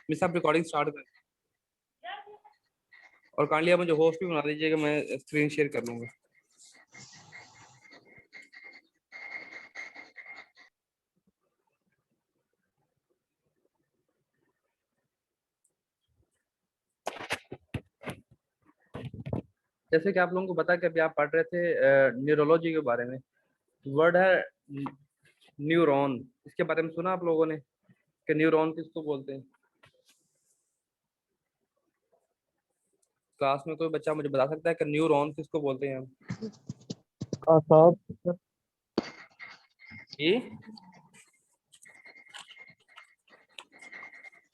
Miss आप recording start कर और काइंडली आप मुझे होस्ट भी बना दीजिएगा, मैं स्क्रीन शेयर कर लूंगा। जैसे कि आप लोगों को पता है कि अभी आप पढ़ रहे थे न्यूरोलॉजी के बारे में। वर्ड है न्यूरॉन, इसके बारे में सुना आप लोगों ने कि न्यूरॉन किसको बोलते हैं? क्लास में कोई बच्चा मुझे बता सकता है कि न्यूरॉन किसको बोलते हैं हम? ये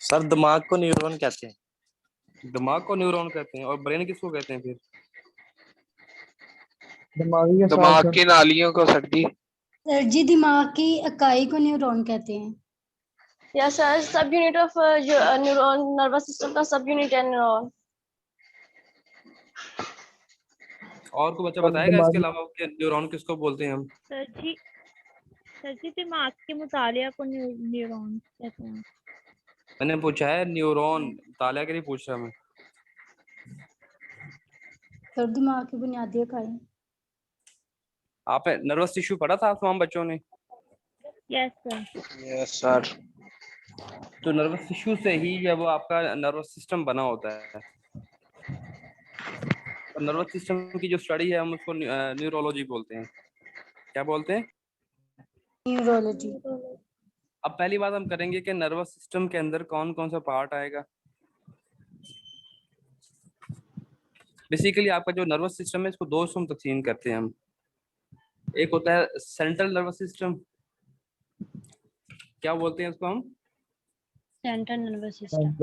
सर दिमाग को न्यूरॉन कहते हैं। दिमाग को न्यूरॉन कहते हैं, और ब्रेन किसको कहते हैं फिर? दिमाग की नालियों को सर जी। सर जी दिमाग की इकाई को न्यूरॉन कहते हैं। या सर सब यूनिट ऑफ जो न्यूरॉन नर्वस सिस्टम का सब यूनिट है न्यूरॉन। और कोई बच्चा बताएगा इसके अलावा कि न्यूरॉन किसको बोलते हैं हम? सर जी दिमाग के मुतालिया को न्यूरॉन कहते हैं। मैंने पूछा है न्यूरॉन, तालिया के लिए पूछ रहा मैं। सर दिमाग की बुनियादी इकाई। आपने नर्वस टिश्यू पढ़ा था तमाम बच्चों ने? Yes sir. Yes sir. तो नर्वस टिश्यू से ही जब वो आपका नर्वस सिस्टम बना होता है, और नर्वस सिस्टम की जो स्टडी है हम उसको न्यूरोलॉजी बोलते हैं। क्या बोलते हैं? न्यूरोलॉजी। अब पहली बात हम करेंगे कि नर्वस सिस्टम के अंदर कौन कौन सा पार्ट आएगा। बेसिकली आपका जो नर्वस सिस्टम है इसको दो हिस्सों में तकसीम करते हैं हम। एक होता है सेंट्रल नर्वस सिस्टम, क्या बोलते हैं उसको हम? Central nervous system.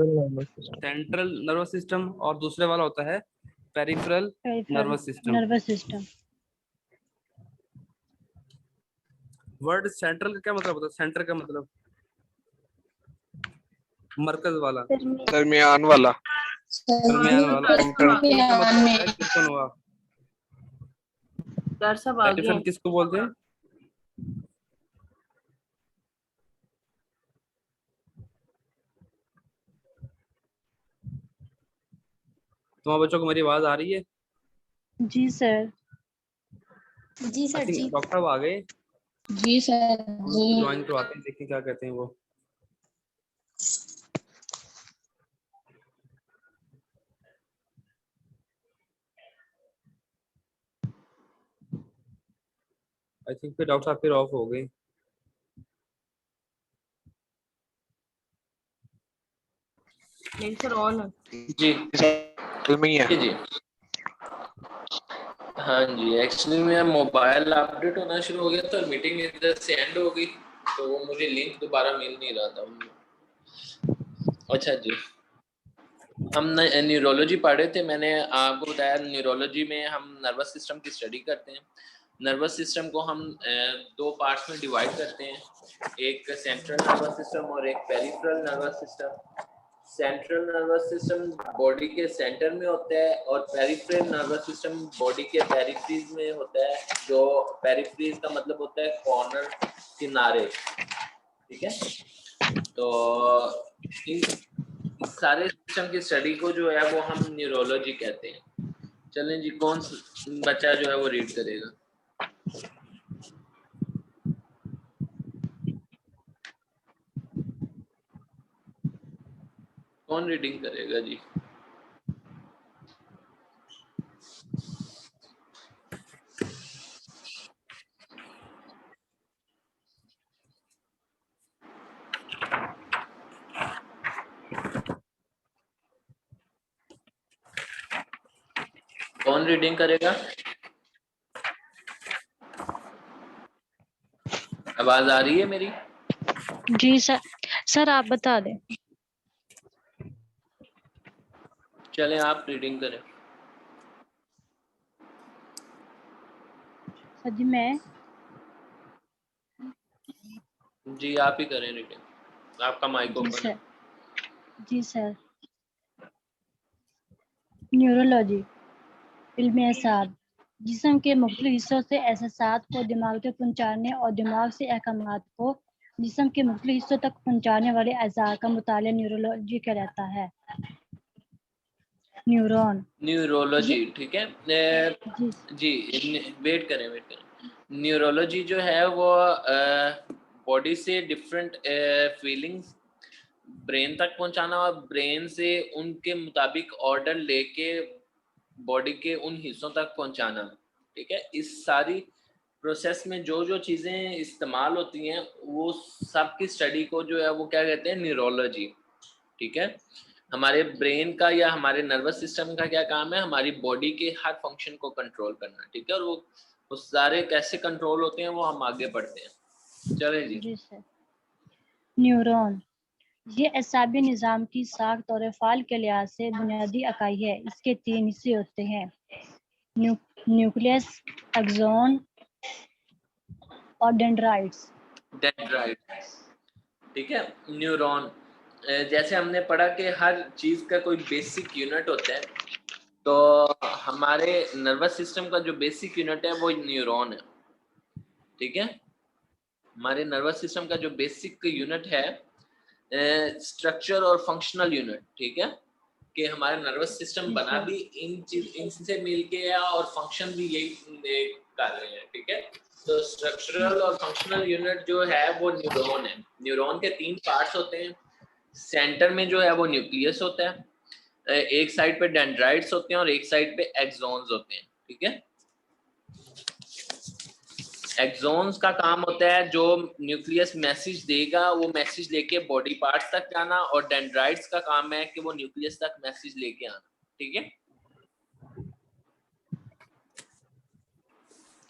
Central nervous system. और दूसरे वाला होता है peripheral nervous system. Nervous system. Word central का क्या मतलब होता है? सेंटर का मतलब मरकज वाला, दरमियान वाला। दरमियान वाला। किसको हुआ? सर सब आ गए। किसको बोलते हैं? तुम्हारे बच्चों को मेरी आवाज आ रही है? जी सर। जी सर जी। डॉक्टर साहब आ गए? जी सर जी। ज्वाइन करवाते हैं, देखिए क्या कहते हैं वो। आई थिंक फिर डॉक्टर साहब फिर ऑफ हो गए। नहीं सर ऑन जी में ही है। जी हाँ जी, एक्चुअली मेरा मोबाइल अपडेट होना शुरू हो गया था और मीटिंग इधर से एंड हो गई, तो वो मुझे लिंक दोबारा मिल नहीं रहा था। अच्छा जी, हम न्यूरोलॉजी पढ़ रहे थे। मैंने आपको बताया न्यूरोलॉजी में हम नर्वस सिस्टम की स्टडी करते हैं। नर्वस सिस्टम को हम दो पार्ट्स में डिवाइड करते हैं, एक सेंट्रल नर्वस सिस्टम और एक peripheral nervous system. Central nervous system body के सेंटर में होता है और पेरिफेरल नर्वस सिस्टम बॉडी के पेरिफेरीज में होता है। जो पेरिफेरीज का मतलब होता है कॉर्नर, किनारे, ठीक है। तो इन सारे सिस्टम की स्टडी को जो है वो हम न्यूरोलॉजी कहते हैं। चलें जी, कौन बच्चा जो है वो रीड करेगा? कौन रीडिंग करेगा जी? कौन रीडिंग करेगा? आवाज आ रही है मेरी? जी सर। सर आप बता दें। चलें आप रीडिंग करें। सर जी मैं। जी आप ही करें रीडिंग, आपका माइक ओपन है। जी सर। न्यूरोलॉजी इल्म असाब जिस्म के मुख्तलिफ हिस्सों से एहसासात को दिमाग तक पहुंचाने और दिमाग से अहकामात को जिस्म के मुख्तलिफ हिस्सों तक पहुंचाने वाले अज़ा का मुतालिया न्यूरोलॉजी कहलाता है। न्यूरॉन न्यूरोलॉजी, ठीक है। जी वेट करें। न्यूरोलॉजी जो है वो बॉडी से डिफरेंट फीलिंग्स ब्रेन तक पहुंचाना और ब्रेन से उनके मुताबिक ऑर्डर लेके बॉडी के उन हिस्सों तक पहुंचाना, ठीक है। इस सारी प्रोसेस में जो जो चीज़ें इस्तेमाल होती हैं वो सब की स्टडी को जो है वो क्या कहते हैं, न्यूरोलॉजी, ठीक है। हमारे ब्रेन का या हमारे नर्वस सिस्टम का क्या काम है, हमारी बॉडी के हर फंक्शन को कंट्रोल करना, ठीक है। और वो सारे कैसे कंट्रोल होते हैं वो हम आगे पढ़ते हैं। चलें जी सर। न्यूरॉन ये असाबी निज़ाम की साख्त और फ़ाल के लिहाज से बुनियादी इकाई है। इसके 3 हिस्से होते हैं, न्यूक्लियस, एक्सॉन और डेंड्राइट्स। ठीक है। न्यूरॉन, जैसे हमने पढ़ा कि हर चीज़ का कोई बेसिक यूनिट होता है, तो हमारे नर्वस सिस्टम का जो बेसिक यूनिट है वो न्यूरॉन है, ठीक है। हमारे नर्वस सिस्टम का जो बेसिक यूनिट है स्ट्रक्चर और फंक्शनल यूनिट, ठीक है, कि हमारे नर्वस सिस्टम बना भी इनसे मिलके है और फंक्शन भी यही कर रहे हैं, ठीक है। तो स्ट्रक्चरल और फंक्शनल यूनिट जो है वो न्यूरॉन है। न्यूरॉन के 3 पार्ट्स होते हैं। सेंटर में जो है वो न्यूक्लियस होता है, एक साइड पे डेंड्राइट्स होते हैं और एक साइड पे एक्सॉन्स होते हैं, ठीक है। एक्सॉन्स का काम होता है जो न्यूक्लियस मैसेज देगा वो मैसेज लेके बॉडी पार्ट्स तक जाना, और डेंड्राइट्स का काम है कि वो न्यूक्लियस तक मैसेज लेके आना, ठीक है।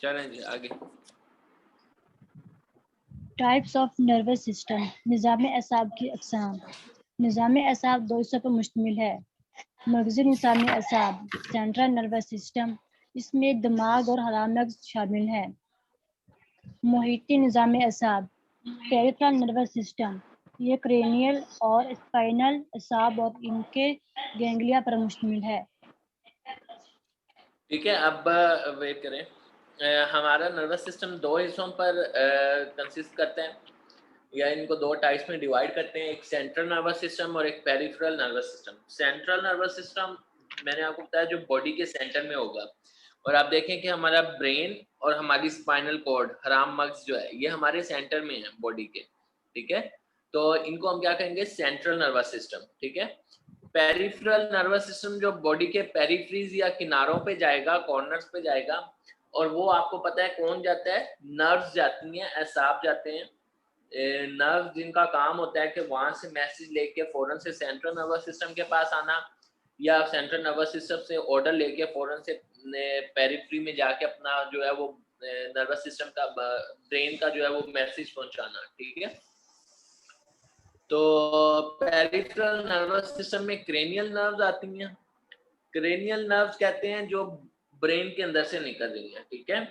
चलें जी आगे। Types of nervous system. निज़ाम असाब की अक़साम। निज़ाम असाब 2 हिस्सों पर मुश्तमिल है। मग़ज़ी निज़ाम असाब, सेंट्रल नर्वस सिस्टम, इसमें दिमाग और हराम मग़ज़ शामिल है। मुहिती निज़ाम असाब, पेरिफेरल नर्वस सिस्टम, ये क्रेनियल और स्पाइनल असाब और इनके गैंग्लिया पर मुश्तमिल है। ठीक है, अब वेट करें। हमारा नर्वस सिस्टम 2 हिस्सों पर कंसिस्ट करते हैं, या इनको 2 टाइप्स में डिवाइड करते हैं, एक सेंट्रल नर्वस सिस्टम और एक peripheral nervous system. Central nervous system मैंने आपको बताया जो बॉडी के सेंटर में होगा, और आप देखें कि हमारा ब्रेन और हमारी स्पाइनल कॉर्ड, हराम मगज जो है, ये हमारे सेंटर में है बॉडी के, ठीक है। तो इनको हम क्या कहेंगे, सेंट्रल नर्वस सिस्टम, ठीक है। पेरिफेरल नर्वस सिस्टम जो बॉडी के पेरिफ्रीज या किनारों पे जाएगा, कॉर्नर्स पे जाएगा, और वो आपको पता है कौन जाता है, नर्व्स जाती हैं, असाब जाते हैं। नर्व जिनका काम होता है कि वहां से मैसेज लेके फौरन से सेंट्रल नर्वस सिस्टम के पास आना, या सेंट्रल नर्वस सिस्टम से ऑर्डर लेके फौरन से पेरिफ्री में जाके अपना जो है वो नर्वस सिस्टम का, ब्रेन का जो है वो मैसेज पहुंचाना, ठीक है। तो पेरिफेरल नर्वस सिस्टम में क्रेनियल नर्व्स आती हैं। क्रेनियल नर्व्स कहते हैं जो ब्रेन के अंदर से निकल रही हैं, ठीक है।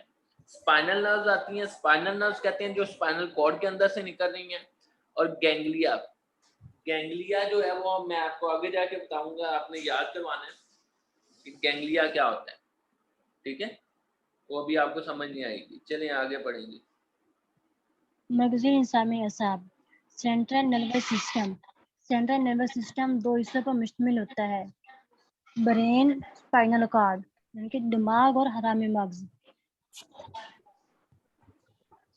स्पाइनल नर्व्स आती हैं, स्पाइनल नर्व्स कहते हैं जो स्पाइनल कॉर्ड के अंदर से निकल रही हैं। और गैंग्लिया, गैंग्लिया जो है वो मैं आपको आगे जाके बताऊंगा, आपने याद करवाना है कि गैंग्लिया क्या होता है, ठीक है। वो भी आपको समझ नहीं आएगी। चलिए आगे पढ़ेंगे। मग़ज़ी निज़ाम असाब, central nervous system. Central nervous system 2 हिस्सों पर मुश्तमिल होता है, ब्रेन, स्पाइनल कॉर्ड, यानी कि दिमाग और हराम मगज़।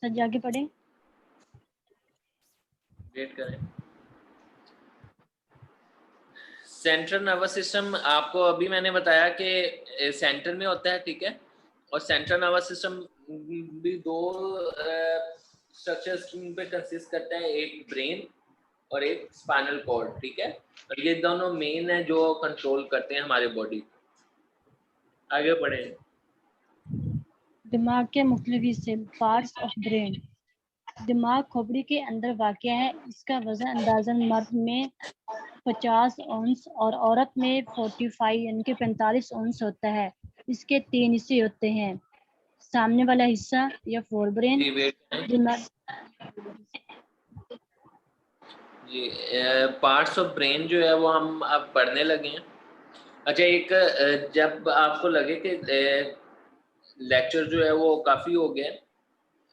सर आगे पढ़ें। वेट करें। सेंट्रल नर्वस सिस्टम आपको अभी मैंने बताया कि सेंटर में होता है, ठीक है। और सेंट्रल नर्वस सिस्टम भी 2 स्ट्रक्चर्स पे कंसिस्ट करता है, एक ब्रेन और एक स्पाइनल कॉर्ड, ठीक है। और ये दोनों मेन है जो कंट्रोल करते हैं हमारे बॉडी। आगे बढ़ें। दिमाग के मुख्तलिफ हिस्से, पार्ट्स ऑफ ब्रेन। दिमाग खोपड़ी के अंदर वाक़या है। इसका वज़न अंदाज़न मर्द में 50 औंस और औरत में 45 यानी कि 45 औंस होता है। इसके 3 हिस्से होते हैं, सामने वाला हिस्सा या फोर ब्रेन, जी पार्ट्स ऑफ ब्रेन जो है वो हम अब पढ़ने लगे हैं। अच्छा, एक जब आपको लगे कि लेक्चर जो है वो काफ़ी हो गया,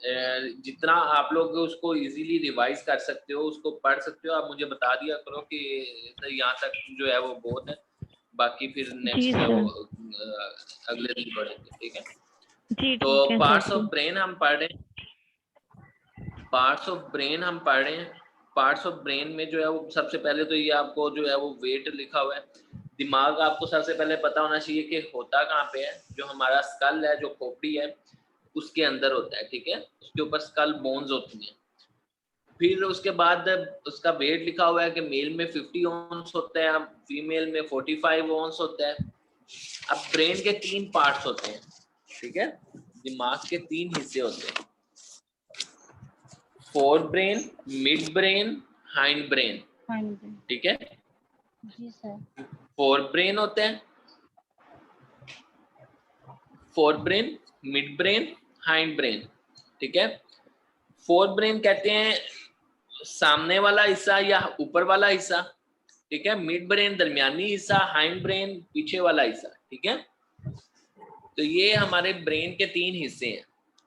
जितना आप लोग उसको इजीली रिवाइज कर सकते हो, उसको पढ़ सकते हो, आप मुझे बता दिया करो कि यहाँ तक जो है वो बहुत है, बाकी फिर नेक्स्ट जो है वो अगले दिन पढ़ेंगे, ठीक है। जी तो ठीक है पार्ट्स सर ऑफ ब्रेन हम पढ़ रहे हैं, पार्ट्स ऑफ ब्रेन हम पढ़ रहे हैं। पार्ट्स ऑफ ब्रेन में जो है वो सबसे पहले तो ये आपको जो है वो वेट लिखा हुआ है। दिमाग आपको सबसे पहले पता होना चाहिए कि होता कहाँ पे है। जो हमारा स्कल है, जो खोपड़ी है, उसके अंदर होता है, ठीक है। उसके ऊपर स्कल बोन्स होती हैं। फिर उसके बाद उसका वेट लिखा हुआ है कि मेल में 50 ऑन्स होता है, फीमेल में 45 ऑन्स होता है। अब ब्रेन के 3 पार्ट्स होते हैं, ठीक है। दिमाग के 3 हिस्से होते हैं, fore brain, mid brain, hind brain, हाँ जी। ठीक है। जी सर। फोर ब्रेन होते हैं, fore brain, mid brain, hind brain, ठीक है। फोर ब्रेन कहते हैं सामने वाला हिस्सा या ऊपर वाला हिस्सा, ठीक है। मिड ब्रेन दरमियानी हिस्सा, हाइंड ब्रेन पीछे वाला हिस्सा, ठीक है। तो ये हमारे ब्रेन के 3 हिस्से हैं,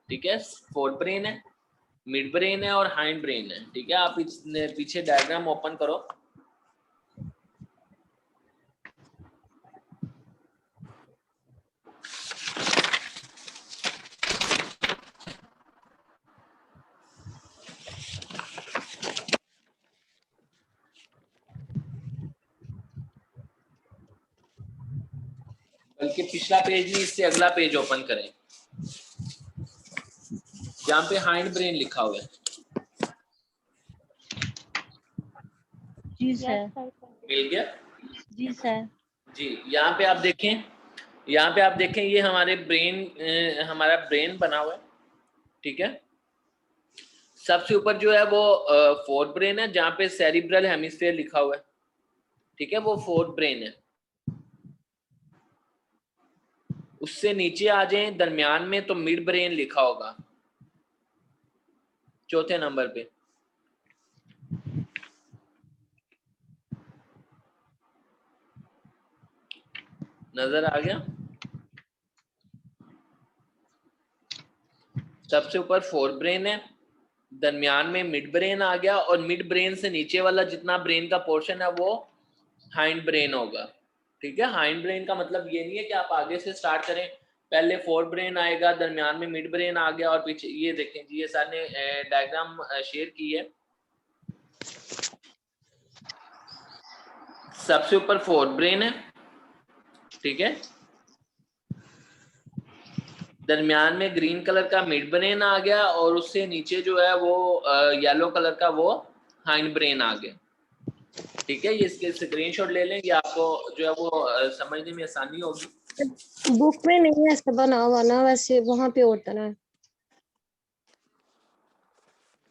ठीक है। फोर ब्रेन है, मिड ब्रेन है और हाइंड ब्रेन है, ठीक है। आप पीछे डायग्राम ओपन करो। बल्कि पिछला पेज नहीं, इससे अगला पेज ओपन करें, यहाँ पे हाइंड ब्रेन लिखा हुआ है। जी सर। मिल गया? जी सर। जी, यहाँ पे आप देखें, यहाँ पे आप देखें, ये हमारे ब्रेन, हमारा ब्रेन बना हुआ है, ठीक है। सबसे ऊपर जो है वो फोर्थ ब्रेन है, जहाँ पे सेरिब्रल हेमिस्फीयर लिखा हुआ है, ठीक है, वो फोर्थ ब्रेन है। उससे नीचे आ जाए दरमियान में तो मिड ब्रेन लिखा होगा, चौथे नंबर पे। नजर आ गया? सबसे ऊपर फोर्थ ब्रेन है, दरमियान में मिड ब्रेन आ गया, और मिड ब्रेन से नीचे वाला जितना ब्रेन का पोर्शन है वो हाइंड ब्रेन होगा, ठीक है। हाइंड ब्रेन का मतलब ये नहीं है कि आप आगे से स्टार्ट करें, पहले फोर्थ ब्रेन आएगा, दरमियान में मिड ब्रेन आ गया और पीछे। ये देखें जी, ये सर ने डायग्राम शेयर की है। सबसे ऊपर फोर्थ ब्रेन है, ठीक है। दरमियान में ग्रीन कलर का मिड ब्रेन आ गया, और उससे नीचे जो है वो येलो कलर का वो हाइंड ब्रेन आ गया, ठीक है। ये इसके स्क्रीनशॉट ले लें, ये आपको जो है वो समझने में आसानी होगी। बुक में नहीं ऐसा बना हुआ ना, वैसे वहां पे होता है।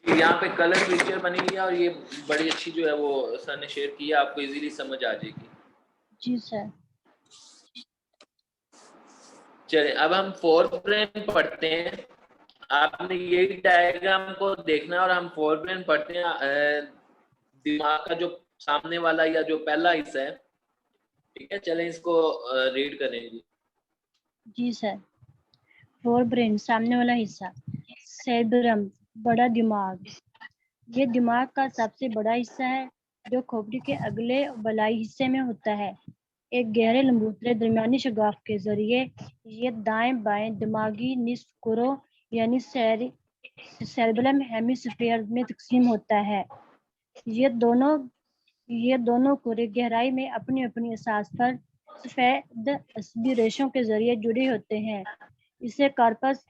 यहाँ पे कलर पिक्चर बनी हुई है, और ये बड़ी अच्छी जो है वो सर ने शेयर की है, आपको इजीली समझ आ जाएगी। जी सर। चलिए, अब हम फोर्थ ब्रेन पढ़ते हैं। आपने यही डायग्राम को देखना है, और हम फोर्थ ब्रेन पढ़ते हैं। दिमाग का जो सामने वाला या जो पहला हिस्सा है, ठीक है। चलें इसको रीड करें जी। जी सर। फोर ब्रेन सामने वाला हिस्सा, सेरेब्रम बड़ा दिमाग। ये दिमाग का सबसे बड़ा हिस्सा है जो खोपड़ी के अगले बलाई हिस्से में होता है। एक गहरे लंबूतरे दरमियानी शगाफ के जरिए ये दाएं बाएं दिमागी निस्कुरों यानी सेरेब्रम हेमिस्फीयर में तकसीम होता है। ये दोनों कुरे गहराई में अपनी अपनी असास पर सफेद असबी रेशों के जरिए जुड़े होते हैं। इसे कार्पस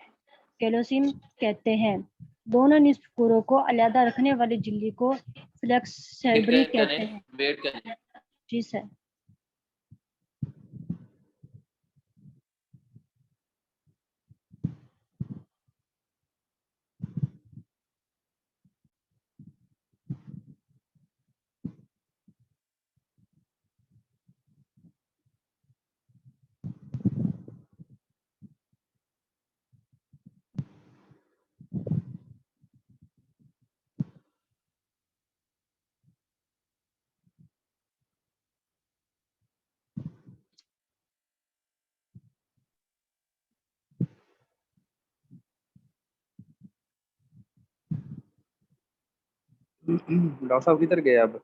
कैलोसियम कहते हैं। दोनों निस्कुरों को अलग रखने वाली झिल्ली को फ्लेक्स सेरेब्री कहते हैं। वेट करें। जी सर। डॉक्टर साहब किधर गए अब?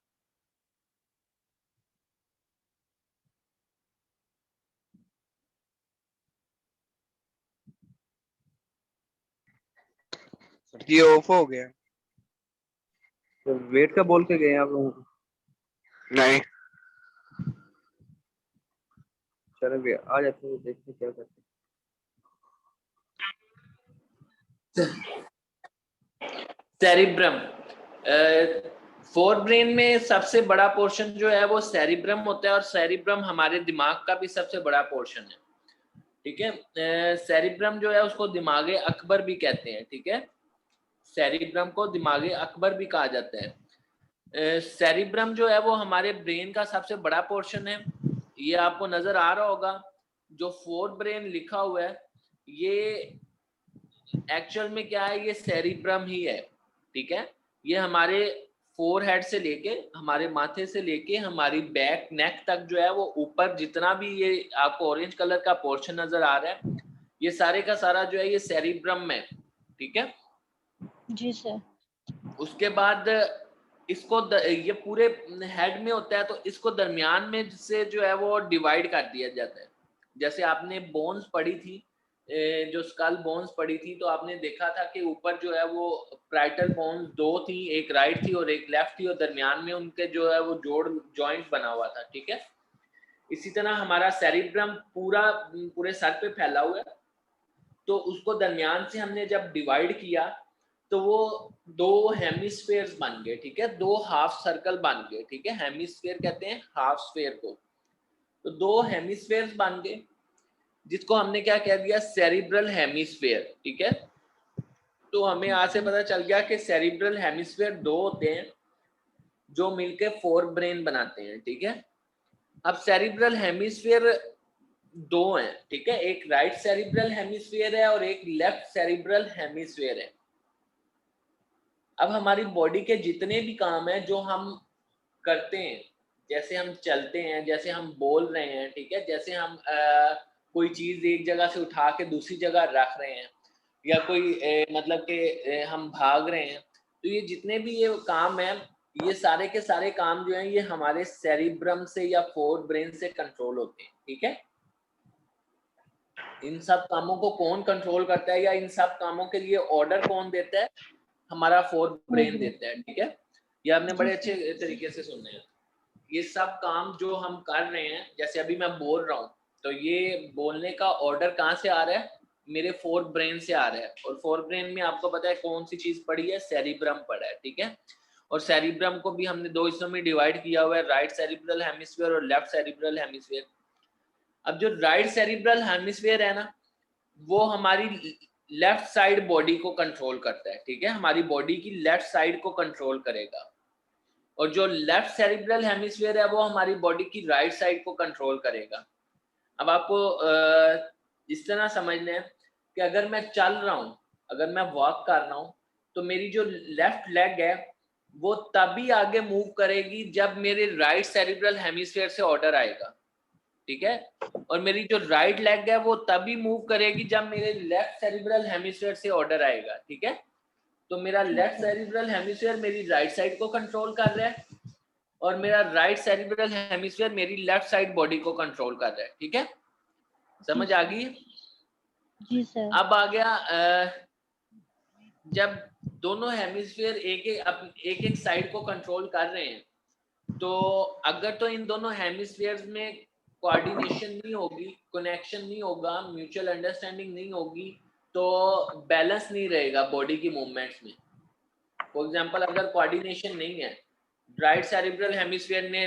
ये ऑफ हो गया। तो वेट का बोल के गए आप लोगों को? नहीं, चलो भैया आ जाते हैं, देखते हैं क्या करते सेरिब्रम, फोर ब्रेन में सबसे बड़ा पोर्शन जो है वो सेरिब्रम होता है, और सेरिब्रम हमारे दिमाग का भी सबसे बड़ा पोर्शन है, ठीक है। सेरिब्रम जो है उसको दिमागे अकबर भी कहते हैं, ठीक है। सेरिब्रम को दिमागे अकबर भी कहा जाता है। सेरिब्रम जो है वो हमारे ब्रेन का सबसे बड़ा पोर्शन है। ये आपको नजर आ रहा होगा, जो फोर ब्रेन लिखा हुआ है ये एक्चुअल में क्या है, ये सेरिब्रम ही है, ठीक है। ये हमारे फोर हेड से लेके, हमारे माथे से लेके हमारी बैक नेक तक जो है वो ऊपर जितना भी ये आपको ऑरेंज कलर का पोर्शन नजर आ रहा है, ये सारे का सारा जो है ये सेरिब्रम में, ठीक है। जी सर। उसके बाद इसको ये पूरे हेड में होता है, तो इसको दरमियान में से जो है वो डिवाइड कर दिया जाता है। जैसे आपने बोन्स पढ़ी थी, जो स्कल बोन्स पढ़ी थी, तो आपने देखा था कि ऊपर जो है वो प्राइटल बोन्स दो थी, एक राइट थी और एक लेफ्ट थी, और दरमियान में उनके जो है वो जोड़ जॉइंट बना हुआ था, ठीक है। इसी तरह हमारा सेरिब्रम पूरे सर पे फैला हुआ है, तो उसको दरमियान से हमने जब डिवाइड किया तो वो दो हेमिस्फेयर्स बन गए, ठीक है, दो हाफ सर्कल बन गए, ठीक है। हेमिस्फेयर कहते हैं हाफ स्फेयर को, तो दो हेमिस्फेयर्स बन गए, जिसको हमने क्या कह दिया, सेरिब्रल हेमिस्फेयर, ठीक है। तो हमें यहाँ से पता चल गया कि सेरिब्रल हेमिस्फेयर दो होते हैं जो मिलके फोर ब्रेन बनाते हैं, ठीक है। अब सेरिब्रल हेमिस्फेयर दो हैं, ठीक है, एक राइट सेरिब्रल हेमिस्फेयर है और एक लेफ्ट सेरिब्रल हेमिस्फेयर है। अब हमारी बॉडी के जितने भी काम हैं जो हम करते हैं, जैसे हम चलते हैं, जैसे हम बोल रहे हैं, ठीक है, जैसे हम कोई चीज एक जगह से उठा के दूसरी जगह रख रहे हैं, या कोई मतलब कि हम भाग रहे हैं, तो ये जितने भी ये काम है, ये सारे के सारे काम जो हैं ये हमारे सेरिब्रम से या फोर ब्रेन से कंट्रोल होते हैं, ठीक है। इन सब कामों को कौन कंट्रोल करता है या इन सब कामों के लिए ऑर्डर कौन देता है, हमारा फोर ब्रेन देता है, ठीक है। ये आपने बड़े अच्छे तरीके से सुनने हैं। ये सब काम जो हम कर रहे हैं, जैसे अभी मैं बोल रहा हूँ, तो ये बोलने का ऑर्डर कहाँ से आ रहा है, मेरे फोर ब्रेन से आ रहा है। और फोर ब्रेन में आपको पता है कौन सी चीज पड़ी है, सेरिब्रम पड़ा है, ठीक है। और सेरिब्रम को भी हमने दो हिस्सों में डिवाइड किया हुआ है, राइट सेरिब्रल हेमिस्फीयर और लेफ्ट सेरिब्रल हेमिस्फीयर। अब जो राइट सेरिब्रल हेमिस्फीयर है ना, वो हमारी लेफ्ट साइड बॉडी को कंट्रोल करता है, ठीक है, हमारी बॉडी की लेफ्ट साइड को कंट्रोल करेगा। और जो लेफ्ट सेरिब्रल हेमिस्फीयर है वो हमारी बॉडी की राइट साइड को कंट्रोल करेगा। अब आपको इस तरह समझना है कि अगर मैं चल रहा हूँ, अगर मैं वॉक कर रहा हूँ, तो मेरी जो लेफ्ट लेग है वो तभी आगे मूव करेगी जब मेरे राइट सेरिब्रल हेमिस्फीयर से ऑर्डर आएगा, ठीक है। और मेरी जो राइट लेग है वो तभी मूव करेगी जब मेरे लेफ्ट सेरिब्रल हेमिस्फीयर से ऑर्डर आएगा, ठीक है। तो मेरा लेफ्ट सेरिब्रल हेमिस्फीयर मेरी राइट साइड को कंट्रोल कर रहा है, और मेरा राइट सेरिब्रल हेमिस्फीयर मेरी लेफ्ट साइड बॉडी को कंट्रोल कर रहा है, ठीक है। समझ आ गई? जी सर। अब आ गया जब दोनों हेमिस्फीयर एक एक साइड को कंट्रोल कर रहे हैं, तो अगर तो इन दोनों हेमिस्फीयर्स में कोऑर्डिनेशन नहीं होगी, कनेक्शन नहीं होगा, म्यूचुअल अंडरस्टैंडिंग नहीं होगी, तो बैलेंस नहीं रहेगा बॉडी की मूवमेंट्स में। फॉर एग्जांपल अगर कोऑर्डिनेशन नहीं है, राइट सेरिब्रल हेमिस्फीयर ने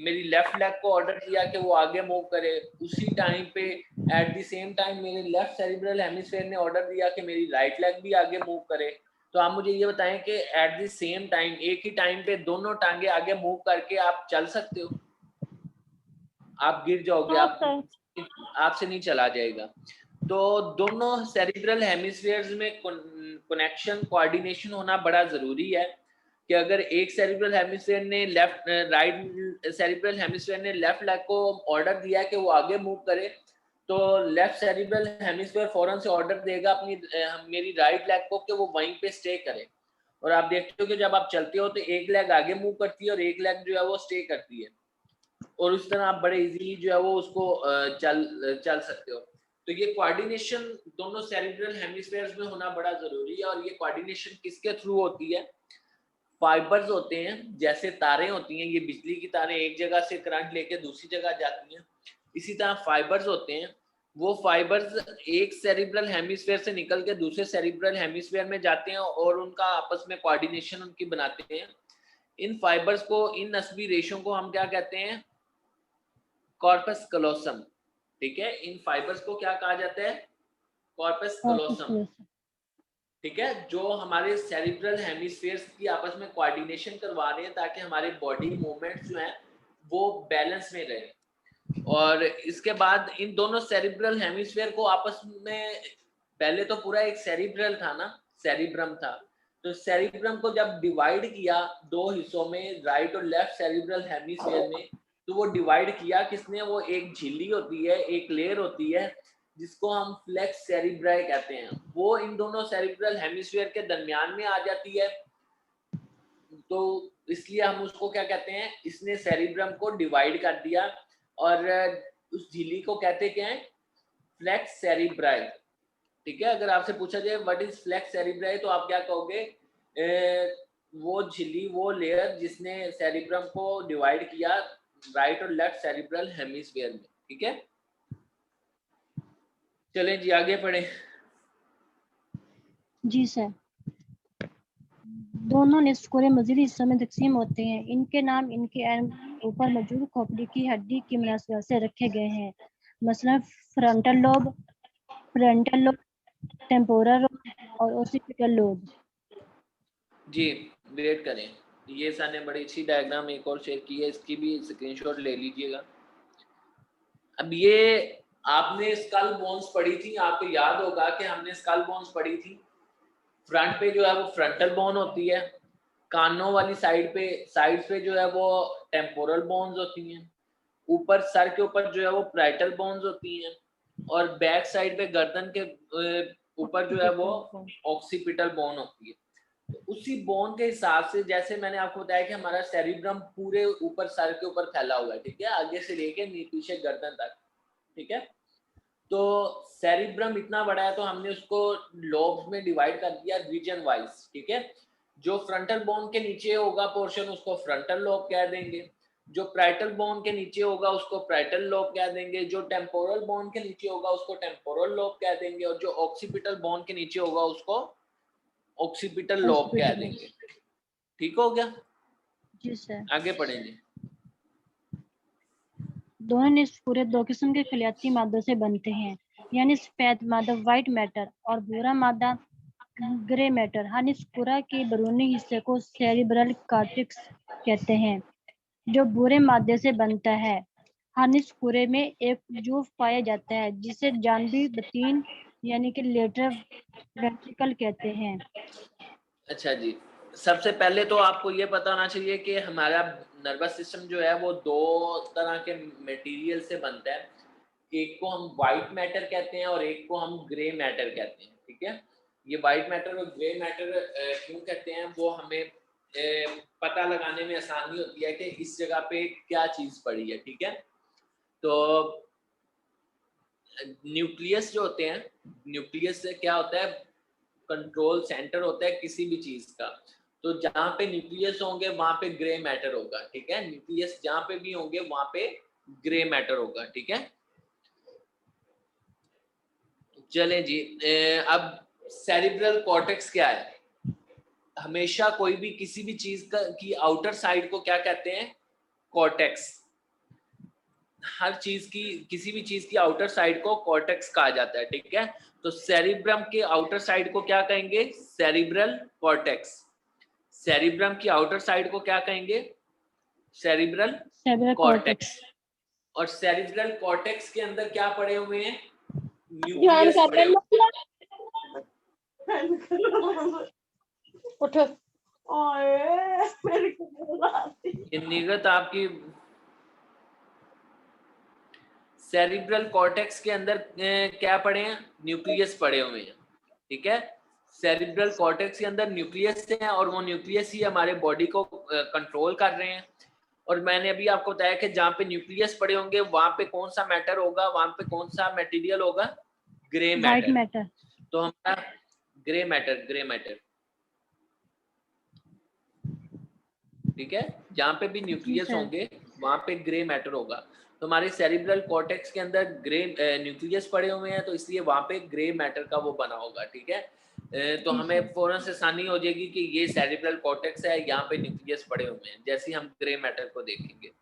मेरी लेफ्ट लेग को ऑर्डर किया कि वो आगे मूव करे, उसी टाइम पे एट द सेम टाइम मेरे लेफ्ट सेरिब्रल हेमिस्फीयर ने ऑर्डर दिया कि मेरी राइट लेग भी आगे मूव करे, तो आप मुझे ये बताएं कि एट द सेम टाइम, एक ही टाइम पे दोनों टांगे आगे मूव करके आप चल सकते हो? आप गिर जाओगे, आपसे नहीं चला जाएगा। तो दोनों सेरिब्रल हेमिस्फीयर्स में कनेक्शन, कोऑर्डिनेशन होना बड़ा जरूरी है कि अगर एक सेरिब्रल हेमिस्फीयर ने राइट सेरिब्रल हेमिस्फीयर ने लेफ्ट लेग को ऑर्डर दिया कि वो आगे मूव करे, तो लेफ्ट सेरिब्रल हेमिस्फीयर फौरन से ऑर्डर देगा मेरी राइट लेग को कि वो वहीं पे स्टे करे। और आप देखते हो कि जब आप चलते हो तो एक लेग आगे मूव करती है और एक लेग जो है वो स्टे करती है, और उस तरह आप बड़े इजीली जो है वो उसको चल सकते हो। तो ये कोऑर्डिनेशन दोनों सेरिब्रल हेमिस्फीयर्स में होना बड़ा जरूरी है। और ये कोऑर्डिनेशन किसके थ्रू होती है? फाइबर्स होते हैं, जैसे तारें होती हैं, ये बिजली की तारें एक जगह से करंट लेके दूसरी जगह जाती हैं, इसी तरह फाइबर्स होते हैं। वो फाइबर्स एक सेरिब्रल हेमिस्फीयर से निकल के दूसरे सेरिब्रल हेमिस्फीयर में जाते हैं और उनका आपस में कोऑर्डिनेशन उनकी बनाते हैं। इन फाइबर्स को, इन नस्बी रेशों को हम क्या कहते हैं? कॉर्पस कलोसम। ठीक है, इन फाइबर्स को क्या कहा जाता है? कॉर्पस कलोसम। ठीक है, जो हमारे सेरिब्रल हेमिस्फीयर्स की आपस में कोऑर्डिनेशन करवा रहे हैं ताकि हमारे बॉडी मूवमेंट्स जो हैं वो बैलेंस में रहे। और इसके बाद इन दोनों सेरिब्रल हेमिस्फीयर को आपस में, पहले तो पूरा एक सेरिब्रल था ना, सेरिब्रम था, तो सेरिब्रम को जब डिवाइड किया दो हिस्सों में, राइट और लेफ्ट सेरिब्रल हेमिस्फीयर में, तो वो डिवाइड किया किसने? वो एक झिल्ली होती है, एक लेयर होती है जिसको हम फ्लेक्स सेरिब्राई कहते हैं, वो इन दोनों सेरिब्रल हेमिस्फीयर के दरमियान में आ जाती है। तो इसलिए हम उसको क्या कहते हैं? इसने सेरिब्रम को डिवाइड कर दिया और उस झिल्ली को कहते क्या है? Falx cerebri. ठीक है, अगर आपसे पूछा जाए व्हाट इज फ्लेक्स सेरिब्राई तो आप क्या कहोगे? वो झिल्ली, वो लेयर जिसने सेरिब्रम को डिवाइड किया राइट और लेफ्ट सेरिब्रल हेमिस्फीयर में। ठीक है, चलें जी आगे पढ़े। जी सर। दोनों निस्कुरे मजीद हिस्सों में तकसीम होते हैं। इनके नाम इनके ऊपर मौजूद खोपड़ी की हड्डी की मुनासिबत से रखे गए हैं। मसलन frontal lobe, frontal lobe, temporal lobe और ओसिपिटल लोब। जी वेट करें, ये सर ने बड़ी अच्छी डायग्राम एक और शेयर की है, इसकी भी स्क्रीनशॉट ले लीजिएगा। अब ये आपने स्कल बोन्स पढ़ी थी, आपको याद होगा कि हमने स्कल बोन्स पढ़ी थी। फ्रंट पे जो है वो फ्रंटल बोन होती है, कानों वाली साइड पे जो है वो टेम्पोरल बोन्स होती हैं, ऊपर सर के ऊपर जो है वो पैराइटल बोन्स होती हैं, और बैक साइड पे गर्दन के ऊपर जो है वो ऑक्सीपिटल बोन होती है। तो उसी बोन के हिसाब से, जैसे मैंने आपको बताया कि हमारा सेरिब्रम पूरे ऊपर सर के ऊपर फैला हुआ है, ठीक है, आगे से लेके पीछे गर्दन तक। ठीक है, तो सेरिब्रम इतना बड़ा है तो हमने उसको लोब्स में डिवाइड कर दिया रीजन वाइज। ठीक है, जो फ्रंटल बोन के नीचे होगा पोर्शन उसको फ्रंटल लोब कह देंगे, जो पैराइटल बोन के नीचे होगा उसको पैराइटल लोब कह देंगे, जो टेम्पोरल बोन के नीचे होगा उसको टेम्पोरल लोब कह देंगे, और जो ऑक्सीपिटल बोन के नीचे होगा उसको ऑक्सीपिटल लोब कह देंगे। ठीक हो गया? जी सर। आगे पढ़ेंगे। दोनों निस्कुरे दो किस्म के खलियाती मादों से बनते हैं, यानी सफेद मादा व्हाइट मैटर और भूरा मादा ग्रे मैटर। हर निस्कुरा के बैरूनी हिस्से को सेरिब्रल कॉर्टेक्स कहते हैं, जो भूरे मादे से बनता है। हर निस्कुरे में एक जूफ पाया जाता है जिसे जानबी बतीन यानी कि लेटरल वेंट्रिकल कहते हैं। अच्छा जी, सबसे पहले तो आपको ये पता होना चाहिए कि हमारा नर्वस सिस्टम जो है वो दो तरह के मटेरियल से बनता है। एक को हम वाइट मैटर कहते हैं और एक को हम ग्रे मैटर कहते हैं। ठीक है, ये वाइट मैटर और ग्रे मैटर क्यों कहते हैं वो हमें पता लगाने में आसानी होती है कि इस जगह पे क्या चीज़ पड़ी है। ठीक है, तो न्यूक्लियस जो होते हैं, न्यूक्लियस से क्या होता है? कंट्रोल सेंटर होता है किसी भी चीज का। तो जहां पे न्यूक्लियस होंगे वहां पे ग्रे मैटर होगा। ठीक है, न्यूक्लियस जहां पे भी होंगे वहां पे ग्रे मैटर होगा। ठीक है, चलें जी। अब सेरिब्रल कॉर्टेक्स क्या है? हमेशा कोई भी किसी भी चीज की आउटर साइड को क्या कहते हैं? कॉर्टेक्स। हर चीज की, किसी भी चीज की आउटर साइड को कॉर्टेक्स कहा जाता है। ठीक है, तो सेरिब्रम के आउटर साइड को क्या कहेंगे? Cerebral cortex. सेरिब्रम की आउटर साइड को क्या कहेंगे? Cerebral cortex. और सेरिब्रल कॉर्टेक्स के अंदर क्या पड़े हुए हैं? न्यूक्लियस पड़े हुए हैं। उठो। ओए मेरे को बुलाती। निगत आपकी सेरिब्रल कॉर्टेक्स के अंदर क्या पड़े हैं? न्यूक्लियस पड़े हुए हैं। ठीक है, सेरिब्रल कॉर्टेक्स के अंदर न्यूक्लियस है और वो न्यूक्लियस ही हमारे बॉडी को कंट्रोल कर रहे हैं। और मैंने अभी आपको बताया कि जहाँ पे न्यूक्लियस पड़े होंगे वहां पे कौन सा मैटर होगा, वहां पे कौन सा मटेरियल होगा, ग्रे वाइट मैटर। मैटर। तो हमारा ग्रे मैटर ठीक है, जहाँ पे भी न्यूक्लियस सर। होंगे वहां पे ग्रे मैटर होगा। तो हमारे सेरिब्रल कॉर्टेक्स के अंदर ग्रे न्यूक्लियस पड़े हुए हैं, तो इसलिए वहां पे ग्रे मैटर का वो बना होगा। ठीक है, तो जी हमें सर। फौरन से आसानी हो जाएगी कि ये सेरिब्रल कॉर्टेक्स है, यहाँ पे न्यूक्लियस पड़े हुए हैं, जैसे ही हम ग्रे मैटर को देखेंगे।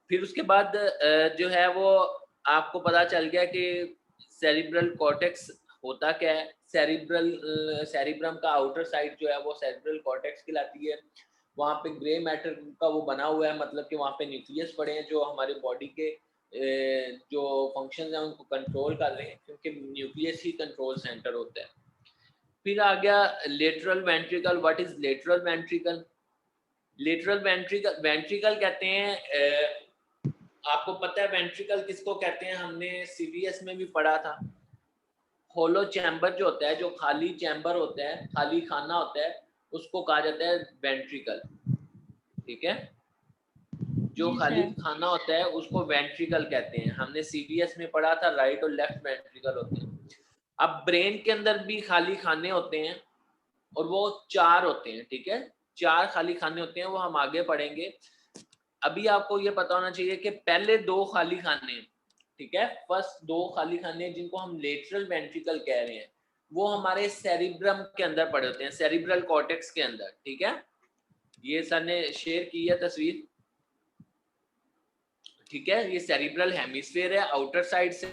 फिर उसके बाद जो है वो आपको पता चल गया कि सेरिब्रल कॉर्टेक्स होता क्या है। सेरिब्रम का आउटर साइड जो है वो सेरिब्रल कॉर्टेक्स कहलाती है। वहाँ पे ग्रे मैटर का वो बना हुआ है, मतलब कि वहाँ पे न्यूक्लियस पड़े हैं जो हमारे बॉडी के जो फंक्शंस हैं उनको कंट्रोल कर रहे हैं, क्योंकि न्यूक्लियस ही कंट्रोल सेंटर होता है। फिर आ गया lateral ventricle. What is lateral ventricle? Lateral ventricle कहते हैं, आपको पता है वेंट्रिकल किसको कहते हैं? हमने सीवीएस में भी पढ़ा था। होलो चैम्बर जो होता है, जो खाली चैम्बर होता है, खाली खाना होता है, उसको कहा जाता है वेंट्रिकल। ठीक है, जो जी खाली सर। खाना होता है उसको वेंट्रिकल कहते हैं। हमने सीवीएस में पढ़ा था, राइट और लेफ्ट वेंट्रिकल होते हैं। अब ब्रेन के अंदर भी खाली खाने होते हैं और वो 4 होते हैं। ठीक है, 4 खाली खाने होते हैं, वो हम आगे पढ़ेंगे। अभी आपको ये पता होना चाहिए कि पहले 2 खाली खाने, ठीक है, फर्स्ट 2 खाली खाने जिनको हम लेटरल वेंट्रिकल कह रहे हैं, वो हमारे सेरिब्रम के अंदर पड़े होते हैं, सेरिब्रल कॉर्टेक्स के अंदर। ठीक है, ये सर ने शेयर की है तस्वीर। ठीक है, ये सेरिब्रल हेमिस्फीयर है, आउटर साइड से